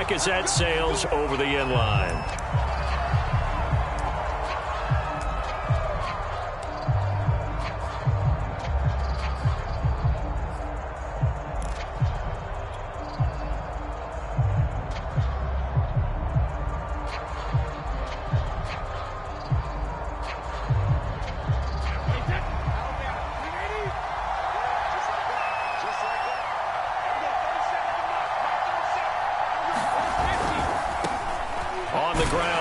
kick as that sails over the end line.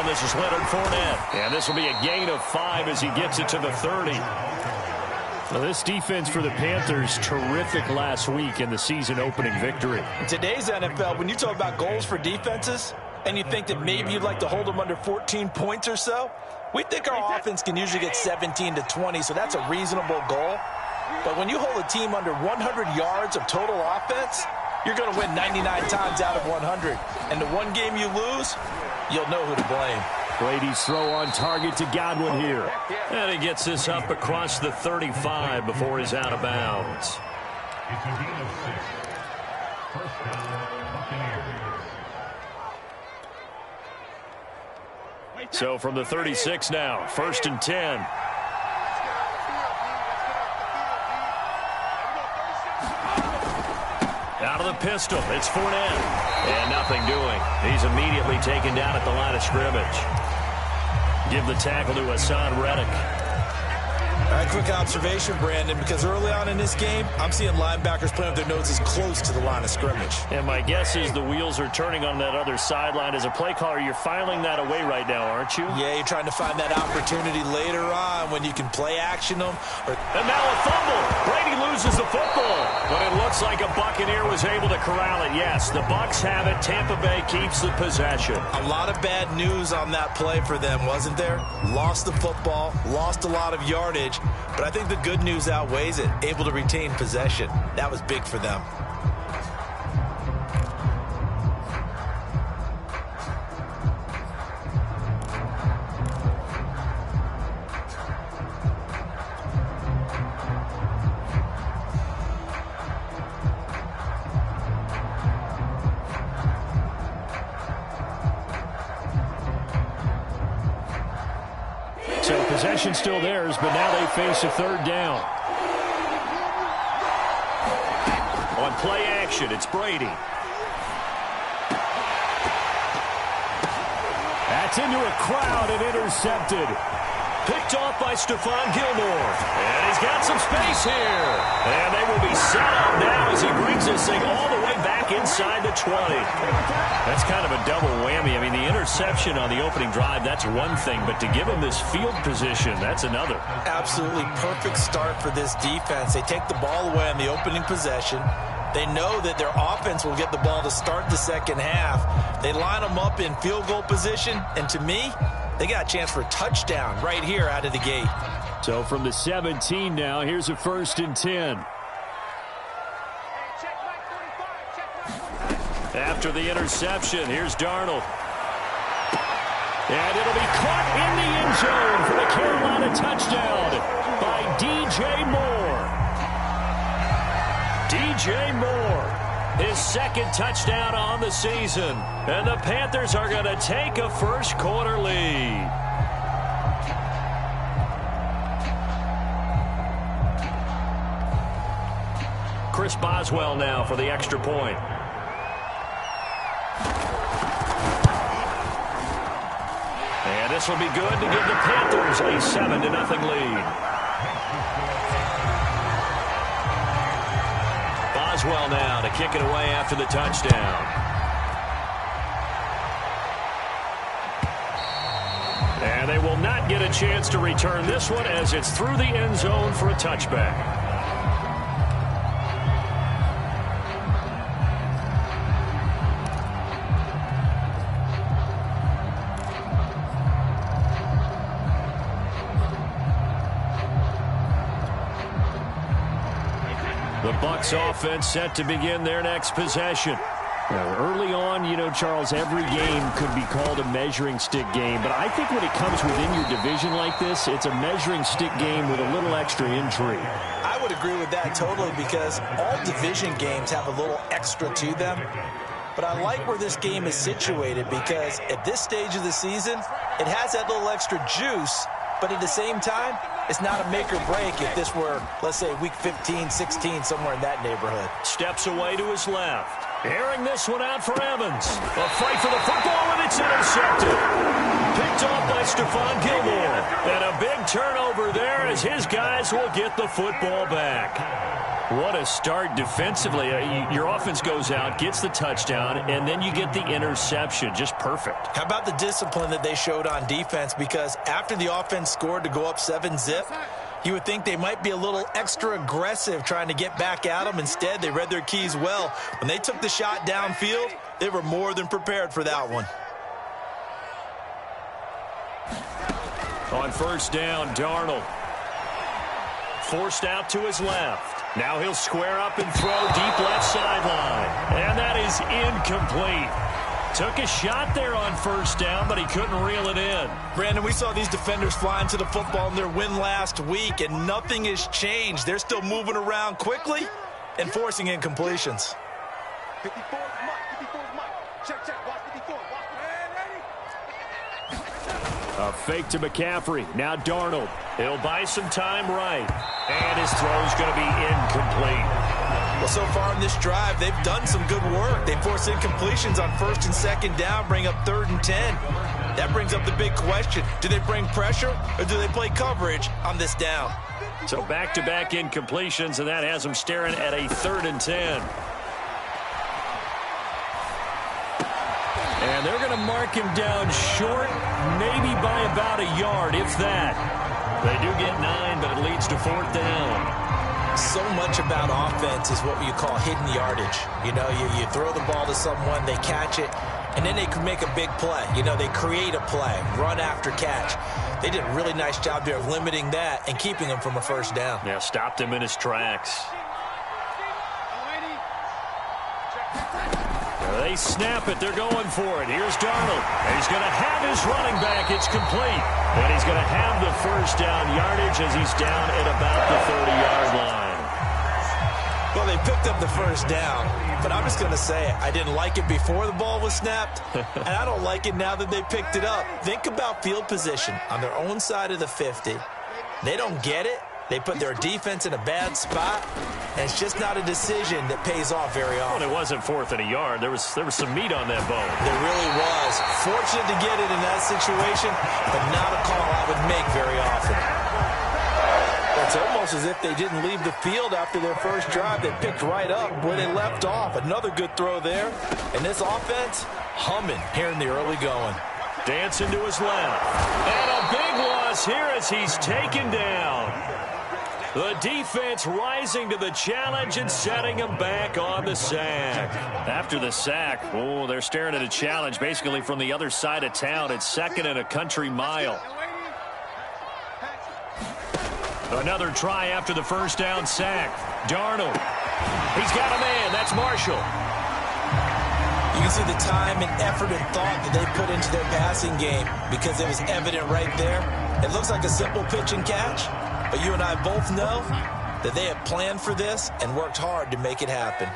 This is Leonard Fournette. And this will be a gain of 5 as he gets it to the 30. Well, this defense for the Panthers, terrific last week in the season opening victory. In today's NFL, when you talk about goals for defenses, and you think that maybe you'd like to hold them under 14 points or so, we think our offense can usually get 17 to 20, so that's a reasonable goal. But when you hold a team under 100 yards of total offense, you're going to win 99 times out of 100. And the one game you lose, you'll know who to blame. Brady's throw on target to Godwin here. And he gets this up across the 35 before he's out of bounds. So from the 36 now, 1st and 10. Out of the pistol, it's Fournette. And nothing doing. He's immediately taken down at the line of scrimmage. Give the tackle to Hassan Reddick. All right, quick observation, Brandon, because early on in this game, I'm seeing linebackers playing with their noses close to the line of scrimmage. And my guess is the wheels are turning on that other sideline. As a play caller, you're filing that away right now, aren't you? Yeah, you're trying to find that opportunity later on when you can play action them. And now a fumble. Brady loses the football. But it looks like a Buccaneer was able to corral it. Yes, the Bucs have it. Tampa Bay keeps the possession. A lot of bad news on that play for them, wasn't there? Lost the football, lost a lot of yardage. But I think the good news outweighs it. Able to retain possession. That was big for them. So possession still theirs, but now they face a 3rd down. On play action, it's Brady. That's into a crowd and intercepted. Picked off by Stephon Gilmore. And he's got some space here. And they will be set up now as he brings this thing all the way back inside the 20. That's kind of a double whammy. I mean, the interception on the opening drive, that's one thing. But to give him this field position, that's another. Absolutely perfect start for this defense. They take the ball away on the opening possession. They know that their offense will get the ball to start the second half. They line them up in field goal position. And to me, they got a chance for a touchdown right here out of the gate. So from the 17 now, here's a 1st and 10. After the interception, here's Darnold. And it'll be caught in the end zone for the Carolina touchdown by DJ Moore. DJ Moore, his 2nd touchdown on the season. And the Panthers are going to take a first quarter lead. Chris Boswell now for the extra point. And this will be good to give the Panthers a 7-0 lead. Boswell now to kick it away after the touchdown. And they will not get a chance to return this one as it's through the end zone for a touchback. The Bucs offense set to begin their next possession. Early on, you know, Charles, every game could be called a measuring stick game. But I think when it comes within your division like this, it's a measuring stick game with a little extra intrigue. I would agree with that totally because all division games have a little extra to them. But I like where this game is situated because at this stage of the season, it has that little extra juice, but at the same time, it's not a make or break if this were, let's say, week 15, 16, somewhere in that neighborhood. Steps away to his left. Airing this one out for Evans. A fight for the football, and it's intercepted. Picked off by Stephon Gilmore. And a big turnover there as his guys will get the football back. What a start defensively. Your offense goes out, gets the touchdown, and then you get the interception. Just perfect. How about the discipline that they showed on defense? Because after the offense scored to go up 7-zip, you would think they might be a little extra aggressive trying to get back at them. Instead, they read their keys well. When they took the shot downfield, they were more than prepared for that one. On first down, Darnold. Forced out to his left. Now he'll square up and throw deep left sideline. And that is incomplete. Took a shot there on first down, but he couldn't reel it in. Brandon, we saw these defenders flying to the football in their win last week, and nothing has changed. They're still moving around quickly and forcing incompletions. 54 is Mike. 54 is Mike. Check. Watch 54. A fake to McCaffrey. Now Darnold. He'll buy some time right. And his throw's going to be incomplete. Well, so far in this drive, they've done some good work. They force incompletions on first and second down, bring up 3rd and 10. That brings up the big question. Do they bring pressure or do they play coverage on this down? So back-to-back incompletions, and that has them staring at a 3rd and 10. And they're going to mark him down short, maybe by about a yard, if that. They do get 9, but it leads to 4th down. So much about offense is what you call hidden yardage. You know, you throw the ball to someone, they catch it, and then they can make a big play. You know, they create a play, run after catch. They did a really nice job there of limiting that and keeping him from a first down. Yeah, stopped him in his tracks. They snap it. They're going for it. Here's Darnold. And he's going to have his running back. It's complete. And he's going to have the first down yardage as he's down at about the 30-yard line. Well, they picked up the first down, but I'm just going to say it. I didn't like it before the ball was snapped, and I don't like it now that they picked it up. Think about field position on their own side of the 50. They don't get it. They put their defense in a bad spot, and it's just not a decision that pays off very often. Well, it wasn't 4th and a yard. There was some meat on that bone. There really was. Fortunate to get it in that situation, but not a call I would make very often. It's almost as if they didn't leave the field after their first drive. They picked right up where they left off. Another good throw there. And this offense, humming here in the early going. Dancing to his left. And a big loss here as he's taken down. The defense rising to the challenge and setting him back on the sack. After the sack, oh, they're staring at a challenge basically from the other side of town. It's 2nd and a country mile. Another try after the first down sack. Darnold. He's got a man. That's Marshall. You can see the time and effort and thought that they put into their passing game because it was evident right there. It looks like a simple pitch and catch, but you and I both know that they have planned for this and worked hard to make it happen.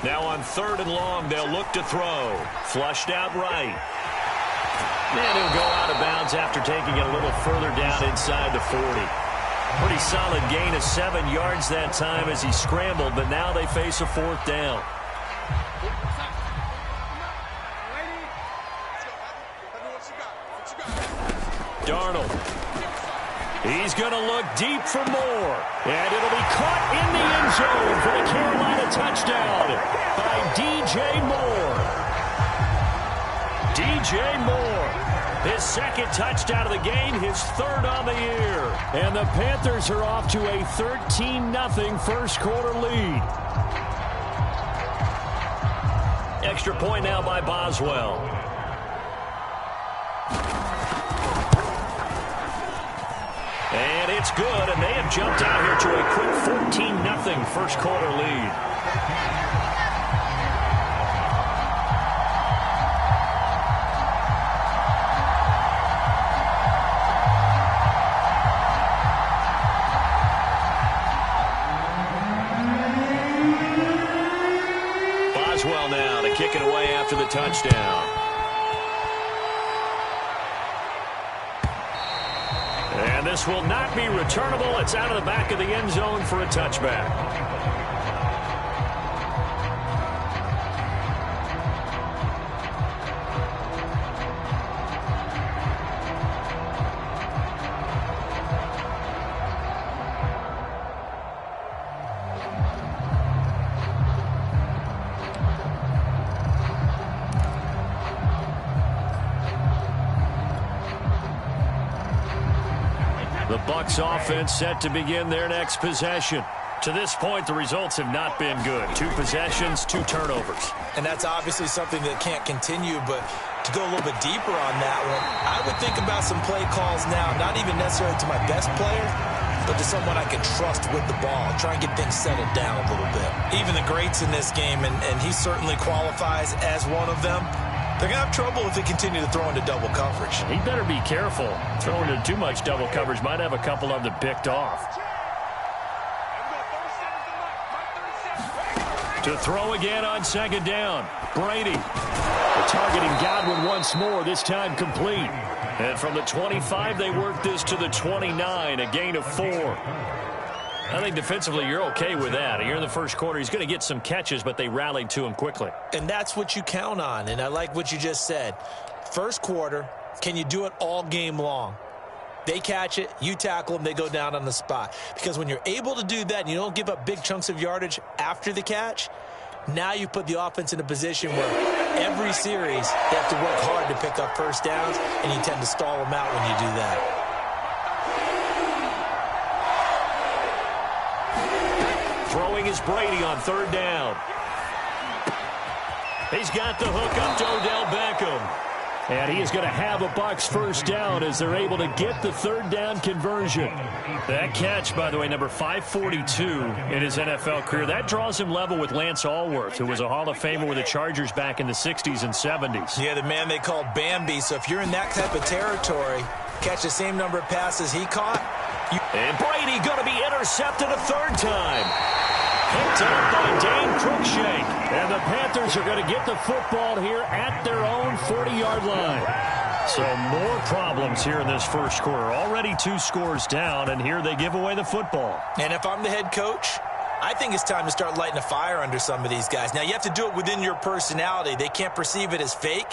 Now on 3rd and long, they'll look to throw. Flushed out right. And he'll go out of bounds after taking it a little further down inside the 40. Pretty solid gain of 7 yards that time as he scrambled, but now they face a 4th down. Darnold. He's going to look deep for more. And it'll be caught in the end zone for the Carolina touchdown by DJ Moore. DJ Moore, his 2nd touchdown of the game, his 3rd on the year. And the Panthers are off to a 13-0 first quarter lead. Extra point now by Boswell. And it's good, and they have jumped out here to a quick 14-0 first quarter lead. away after the touchdown. And this will not be returnable. It's out of the back of the end zone for a touchback. The Bucs offense set to begin their next possession. To this point, the results have not been good. 2 possessions, 2 turnovers. And that's obviously something that can't continue, but to go a little bit deeper on that one, I would think about some play calls now, not even necessarily to my best player, but to someone I can trust with the ball. Try and get things settled down a little bit. Even the greats in this game, and he certainly qualifies as one of them, they're going to have trouble if they continue to throw into double coverage. He better be careful. Throwing into too much double coverage might have a couple of them picked off. To throw again on 2nd down. Brady. Targeting Godwin once more, this time complete. And from the 25, they work this to the 29, a gain of 4. I think defensively you're okay with that. Here in the first quarter, he's going to get some catches, but they rallied to him quickly. And that's what you count on, and I like what you just said. First quarter, can you do it all game long? They catch it, you tackle them, they go down on the spot. Because when you're able to do that and you don't give up big chunks of yardage after the catch, now you put the offense in a position where every series they have to work hard to pick up first downs, and you tend to stall them out when you do that. Throwing is Brady on 3rd down. He's got the hook up to Odell Beckham. And he is going to have a Bucs first down as they're able to get the 3rd down conversion. That catch, by the way, number 542 in his NFL career, that draws him level with Lance Allworth, who was a Hall of Famer with the Chargers back in the 60s and 70s. Yeah, the man they called Bambi. So if you're in that type of territory, catch the same number of passes he caught. And Brady going to be intercepted a 3rd time. Picked up by Dane Cruikshank. And the Panthers are going to get the football here at their own 40-yard line. So more problems here in this first quarter. Already 2 scores down, and here they give away the football. And if I'm the head coach, I think it's time to start lighting a fire under some of these guys. Now, you have to do it within your personality. They can't perceive it as fake.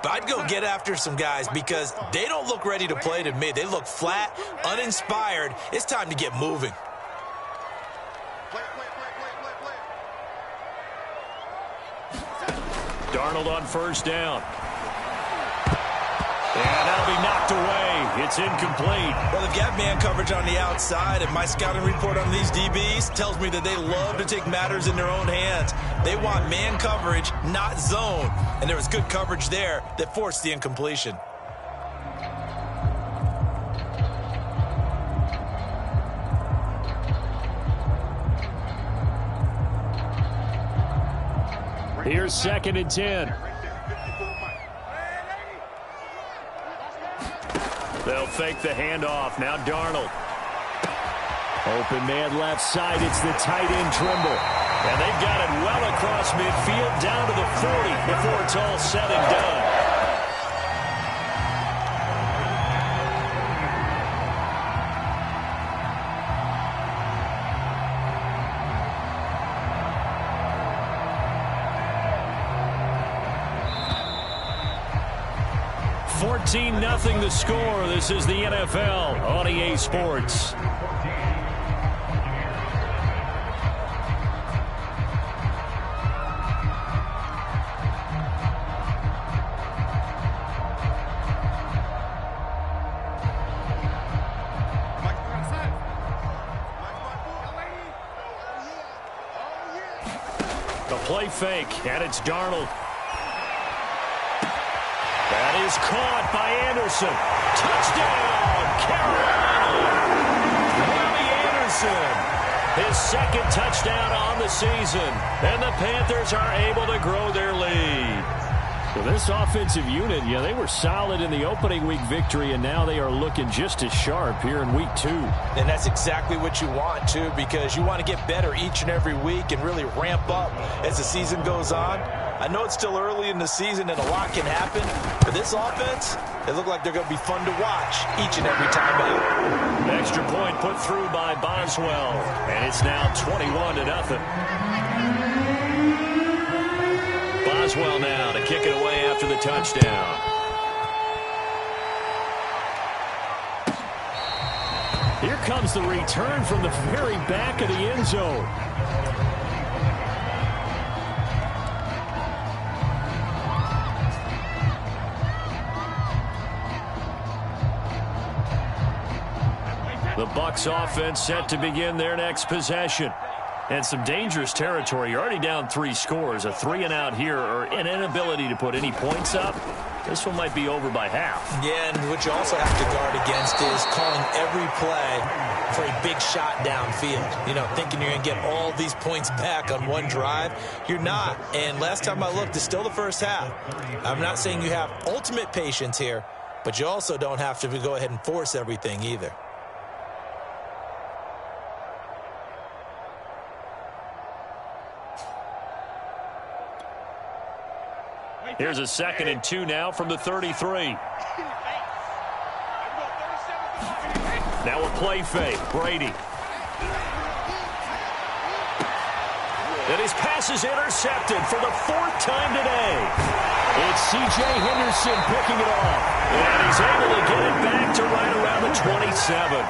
But I'd go get after some guys because they don't look ready to play to me. They look flat, uninspired. It's time to get moving. Darnold on 1st down. And that'll be knocked away. It's incomplete. Well, they've got man coverage on the outside, and my scouting report on these DBs tells me that they love to take matters in their own hands. They want man coverage, not zone. And there was good coverage there that forced the incompletion. Here's 2nd and 10. They'll fake the handoff. Now Darnold. Open man left side. It's the tight end Trimble. And they've got it well across midfield down to the 40 before it's all said and done. Nothing the score. This is the NFL on EA Sports. The play fake, and it's Darnold. That is caught by Anderson. Touchdown, Carolina. Robbie Anderson, his 2nd touchdown on the season. And the Panthers are able to grow their lead. Well, this offensive unit, yeah, they were solid in the opening week victory, and now they are looking just as sharp here in week 2. And that's exactly what you want, too, because you want to get better each and every week and really ramp up as the season goes on. I know it's still early in the season and a lot can happen, but this offense, they look like they're going to be fun to watch each and every time out. Extra point put through by Boswell, and it's now 21-0. Boswell now to kick it away after the touchdown. Here comes the return from the very back of the end zone. The Bucs offense set to begin their next possession. And some dangerous territory. You're already down 3 scores. A 3-and-out here, or an inability to put any points up. This one might be over by half. Yeah, and what you also have to guard against is calling every play for a big shot downfield. You know, thinking you're going to get all these points back on one drive. You're not. And last time I looked, it's still the first half. I'm not saying you have ultimate patience here, but you also don't have to go ahead and force everything either. Here's a 2nd and 2 now from the 33. Now a play fake. Brady. And his pass is intercepted for the 4th time today. It's C.J. Henderson picking it off. And he's able to get it back to right around the 27.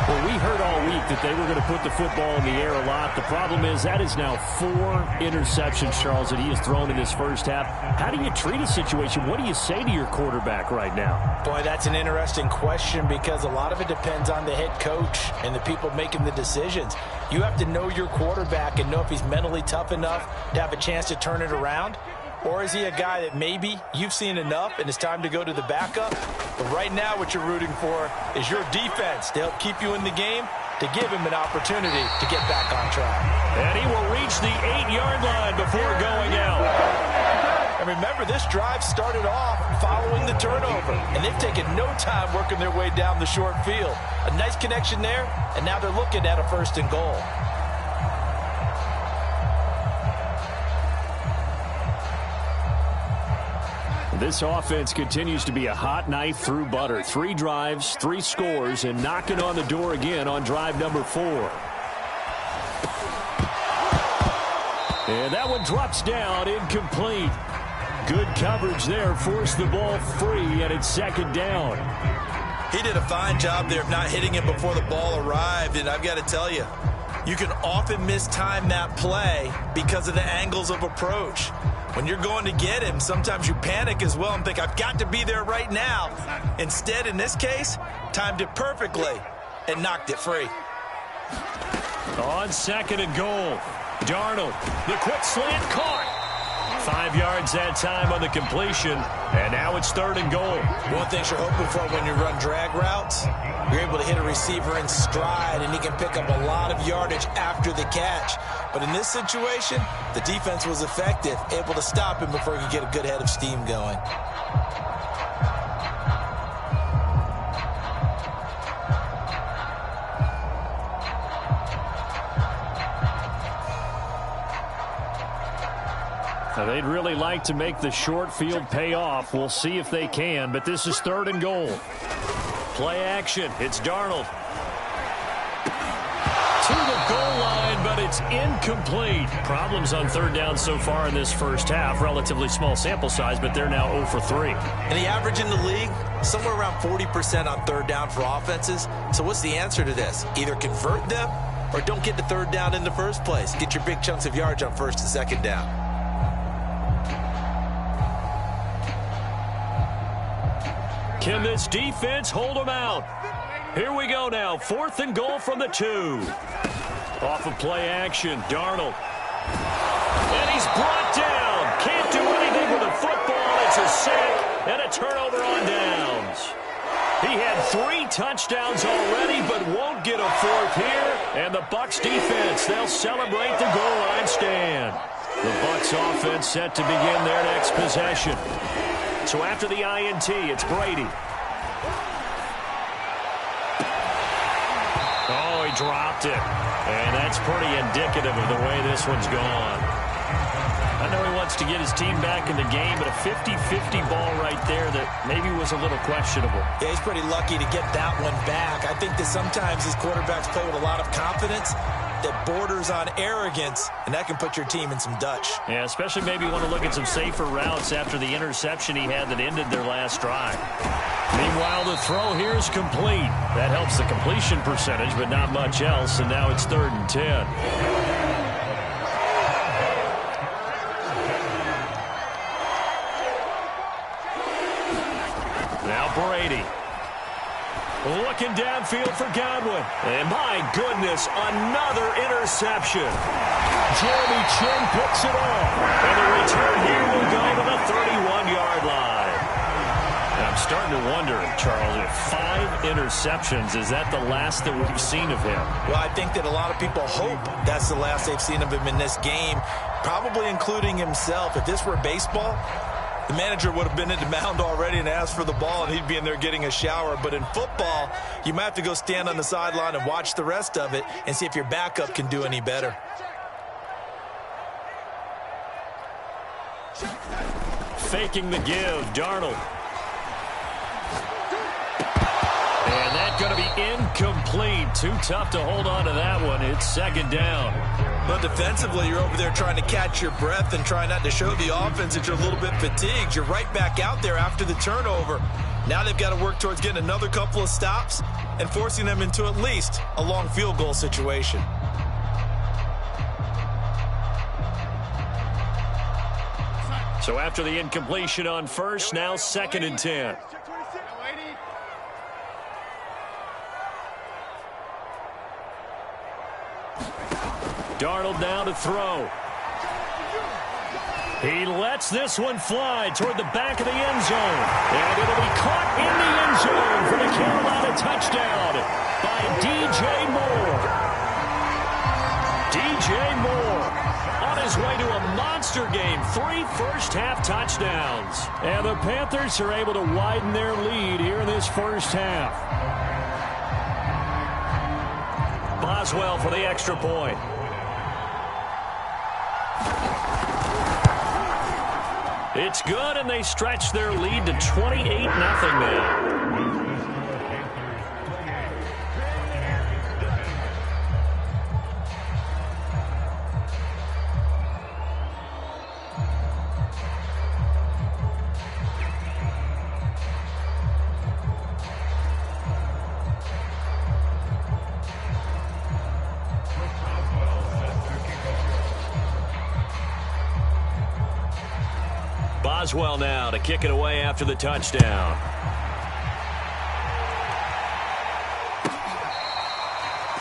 Well, we heard all week that they were going to put the football in the air a lot. The problem is that is now 4 interceptions, Charles, that he has thrown in this first half. How do you treat a situation? What do you say to your quarterback right now? Boy, that's an interesting question because a lot of it depends on the head coach and the people making the decisions. You have to know your quarterback and know if he's mentally tough enough to have a chance to turn it around. Or is he a guy that maybe you've seen enough and it's time to go to the backup? But right now what you're rooting for is your defense to help keep you in the game, to give him an opportunity to get back on track. And he will reach the 8-yard line before going out. And remember, this drive started off following the turnover, and they've taken no time working their way down the short field. A nice connection there, and now they're looking at a 1st and goal. This offense continues to be a hot knife through butter. 3 drives, 3 scores, and knocking on the door again on drive number 4. And that one drops down, incomplete. Good coverage there, forced the ball free, and it's 2nd down. He did a fine job there of not hitting it before the ball arrived, and I've got to tell you, you can often mistime that play because of the angles of approach. When you're going to get him, sometimes you panic as well and think, I've got to be there right now. Instead, in this case, timed it perfectly and knocked it free. On 2nd and goal, Darnold, the quick slant caught. 5 yards that time on the completion, and now it's 3rd and goal. One thing you're hoping for when you run drag routes, you're able to hit a receiver in stride, and he can pick up a lot of yardage after the catch. But in this situation, the defense was effective, able to stop him before he could get a good head of steam going. Now, they'd really like to make the short field pay off. We'll see if they can, but this is 3rd and goal. Play action. It's Darnold. To the goal line, but it's incomplete. Problems on 3rd down so far in this first half. Relatively small sample size, but they're now 0 for 3. And the average in the league, somewhere around 40% on 3rd down for offenses. So what's the answer to this? Either convert them or don't get to 3rd down in the first place. Get your big chunks of yards on 1st and 2nd down. Can this defense hold them out? Here we go now. 4th and goal from the 2. Off of play action, Darnold. And he's brought down. Can't do anything with the football. It's a sack and a turnover on downs. He had 3 touchdowns already, but won't get a 4th here. And the Bucs defense, they'll celebrate the goal line stand. The Bucs offense set to begin their next possession. So after the INT, it's Brady. Oh, he dropped it. And that's pretty indicative of the way this one's gone. I know he wants to get his team back in the game, but a 50-50 ball right there that maybe was a little questionable. Yeah, he's pretty lucky to get that one back. I think that sometimes these quarterbacks play with a lot of confidence that borders on arrogance, and that can put your team in some Dutch. Yeah, especially maybe want to look at some safer routes after the interception he had that ended their last drive. Meanwhile, the throw here is complete. That helps the completion percentage, but not much else, and now it's 3rd and 10. Now Brady. Looking downfield for Godwin. And my goodness, another interception. Jeremy Chin picks it off. And the return here will go to the 31-yard line. And I'm starting to wonder, Charles, if 5 interceptions, is that the last that we've seen of him? Well, I think that a lot of people hope that's the last they've seen of him in this game, probably including himself. If this were baseball, the manager would have been in the mound already and asked for the ball, and he'd be in there getting a shower. But in football, you might have to go stand on the sideline and watch the rest of it and see if your backup can do any better. Faking the give, Darnold. And that's going to be incomplete. Too tough to hold on to that one. It's 2nd down. But defensively, you're over there trying to catch your breath and try not to show the offense that you're a little bit fatigued. You're right back out there after the turnover. Now they've got to work towards getting another couple of stops and forcing them into at least a long field goal situation. So after the incompletion on first, now 2nd and 10. Darnold now to throw. He lets this one fly toward the back of the end zone. And it'll be caught in the end zone for the Carolina touchdown by DJ Moore. DJ Moore on his way to a monster game. 3 first-half touchdowns. And the Panthers are able to widen their lead here in this first half. Boswell for the extra point. It's good, and they stretch their lead to 28-0 now. Boswell now to kick it away after the touchdown.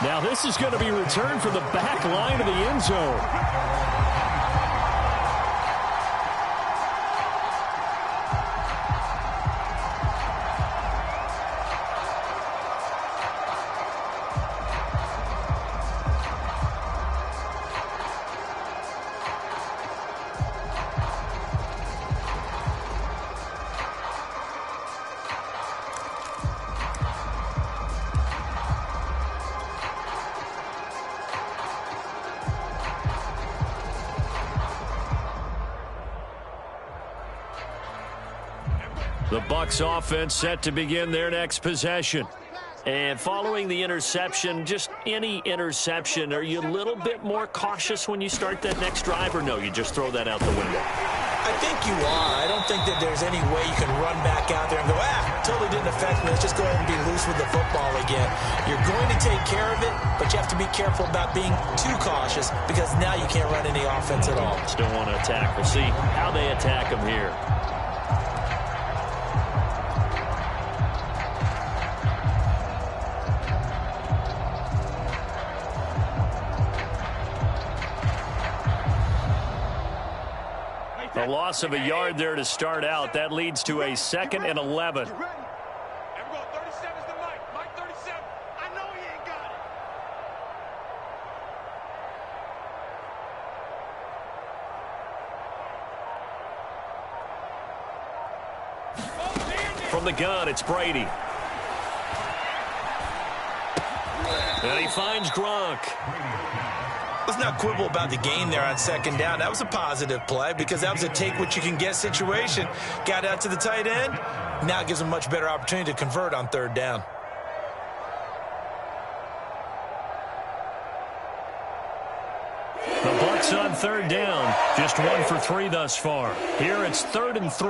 Now this is going to be returned from the back line of the end zone. The Bucs offense set to begin their next possession. And following the interception, just any interception, are you a little bit more cautious when you start that next drive, or no, you just throw that out the window? I think you are. I don't think that there's any way you can run back out there and go, totally didn't affect me. Let's just go ahead and be loose with the football again. You're going to take care of it, but you have to be careful about being too cautious because now you can't run any offense at all. Still want to attack. We'll see how they attack them here. A loss of a yard there to start out. That leads to a 2nd and 11. From the gun, it's Brady. And he finds Gronk. Let's not quibble about the gain there on second down. That was a positive play because that was a take-what-you-can-get situation. Got out to the tight end. Now it gives them a much better opportunity to convert on third down. The Bucs on third down. Just 1 for 3 thus far. Here it's 3rd and 3.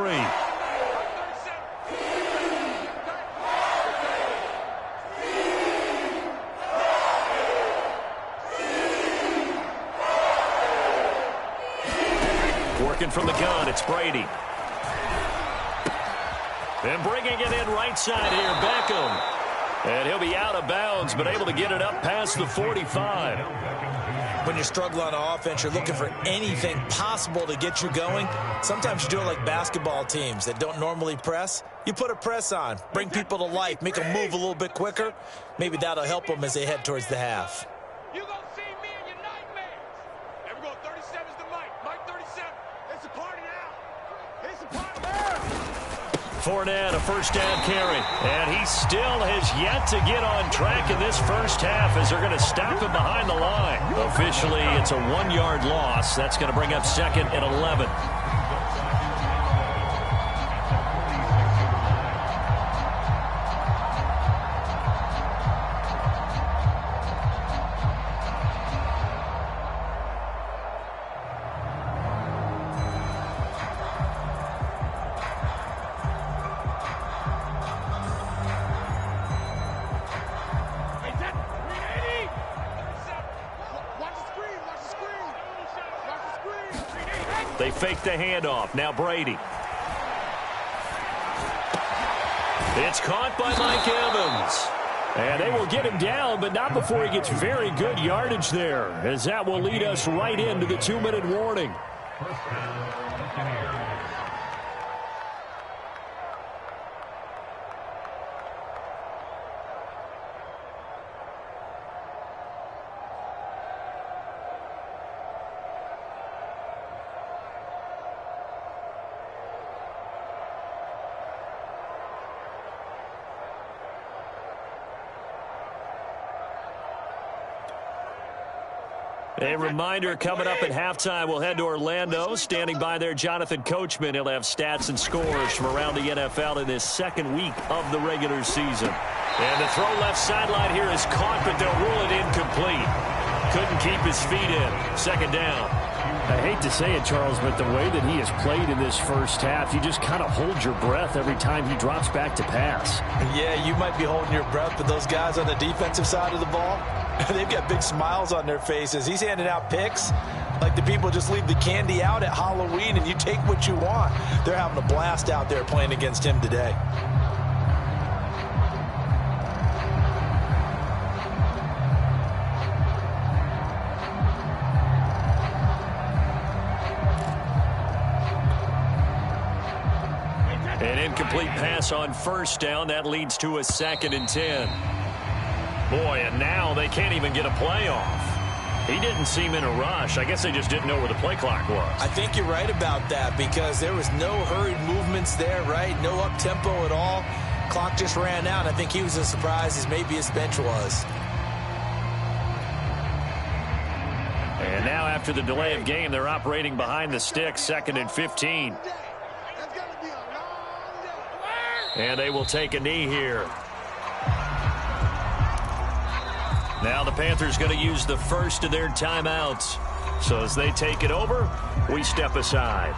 Working from the gun, it's Brady. And bringing it in right side here, Beckham. And he'll be out of bounds, but able to get it up past the 45. When you struggle on offense, you're looking for anything possible to get you going. Sometimes you do it like basketball teams that don't normally press. You put a press on, bring people to life, make them move a little bit quicker. Maybe that'll help them as they head towards the half. You gonna see me in your nightmares. There we go, 37's the Mike. Mike 37. It's a party now. It's a party now. Fournette, a first down carry. And he still has yet to get on track in this first half as they're going to stop him behind the line. Officially, it's a 1-yard loss. That's going to bring up 2nd and 11. They fake the handoff. Now Brady. It's caught by Mike Evans. And they will get him down, but not before he gets very good yardage there, as that will lead us right into the 2-minute warning. A reminder, coming up at halftime, we'll head to Orlando. Standing by there, Jonathan Coachman. He'll have stats and scores from around the NFL in this second week of the regular season. And the throw left sideline here is caught, but they'll rule it incomplete. Couldn't keep his feet in. 2nd down. I hate to say it, Charles, but the way that he has played in this first half, you just kind of hold your breath every time he drops back to pass. Yeah, you might be holding your breath, but those guys on the defensive side of the ball, they've got big smiles on their faces. He's handing out picks like the people just leave the candy out at Halloween and you take what you want. They're having a blast out there playing against him today. An incomplete pass on first down. That leads to a 2nd and 10. Boy, and now they can't even get a play off. He didn't seem in a rush. I guess they just didn't know where the play clock was. I think you're right about that because there was no hurried movements there, right? No up-tempo at all. Clock just ran out. I think he was as surprised as maybe his bench was. And now after the delay of game, they're operating behind the sticks, 2nd and 15. And they will take a knee here. Now the Panthers going to use the first of their timeouts. So as they take it over, we step aside.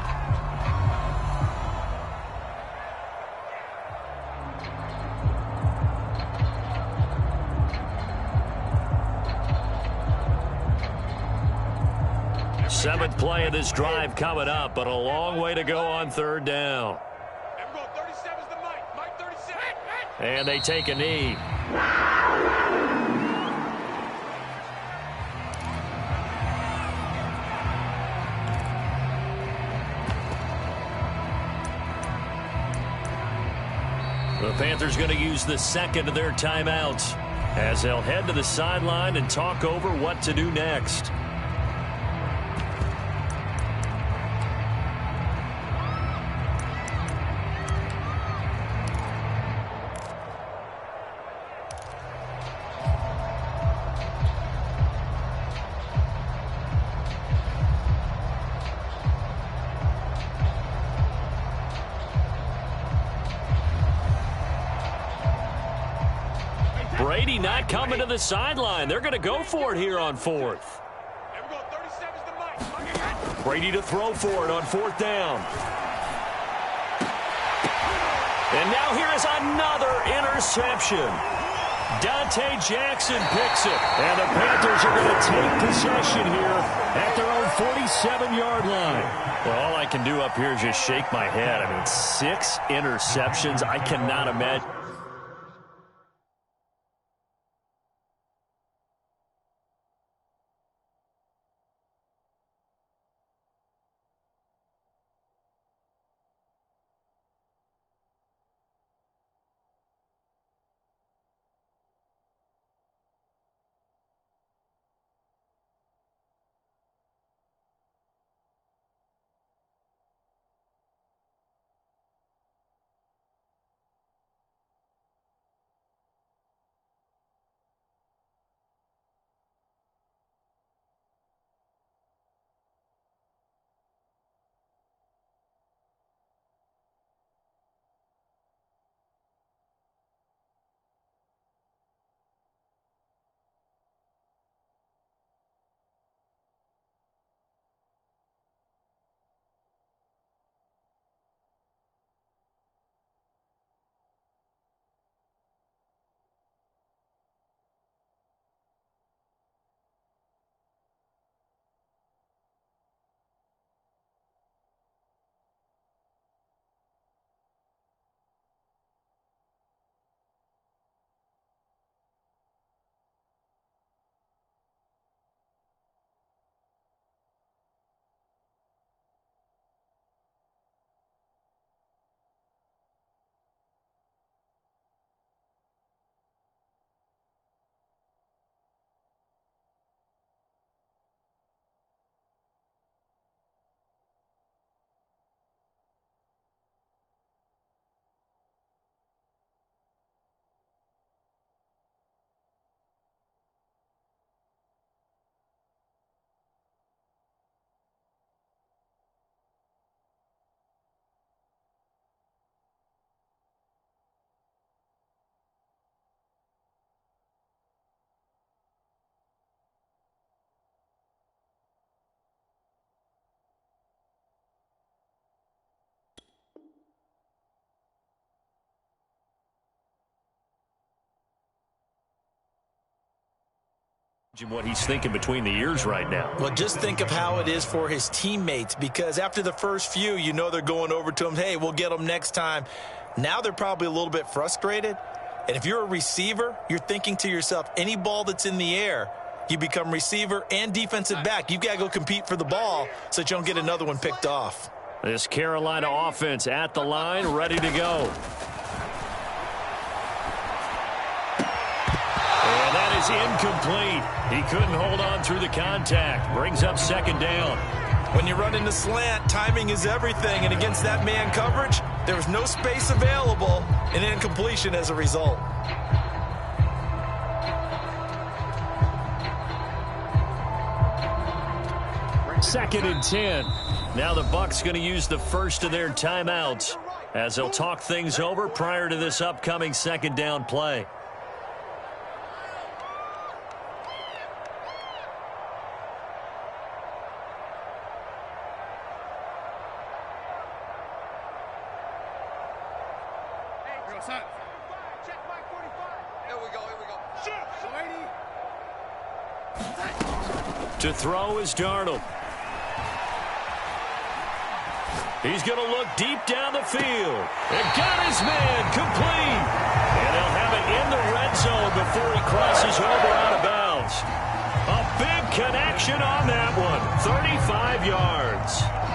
Seventh play of this drive coming up, but a long way to go on 3rd down. And they take a knee. The Panthers going to use the 2nd of their timeouts as they'll head to the sideline and talk over what to do next. Brady not coming to the sideline. They're going to go for it here on fourth. There we go. 37's the mic. Brady to throw for it on fourth down. And now here is another interception. Dante Jackson picks it. And the Panthers are going to take possession here at their own 47-yard line. Well, all I can do up here is just shake my head. I mean, 6 interceptions. I cannot imagine. What he's thinking between the ears right now. Well, just think of how it is for his teammates, because after the first few, you know they're going over to him, hey, we'll get them next time. Now they're probably a little bit frustrated. And if you're a receiver, you're thinking to yourself, any ball that's in the air, you become receiver and defensive back. You've got to go compete for the ball so that you don't get another one picked off. This Carolina offense at the line, ready to go. And that is incomplete. He couldn't hold on through the contact. Brings up second down. When you run in the slant, timing is everything. And against that man coverage, there was no space available, and incompletion as a result. Second and 10. Now the Bucs going to use the first of their timeouts as they'll talk things over prior to this upcoming second down play. To throw is Darnold. He's going to look deep down the field. And got his man complete. And they'll have it in the red zone before he crosses over out of bounds. A big connection on that one. 35 yards.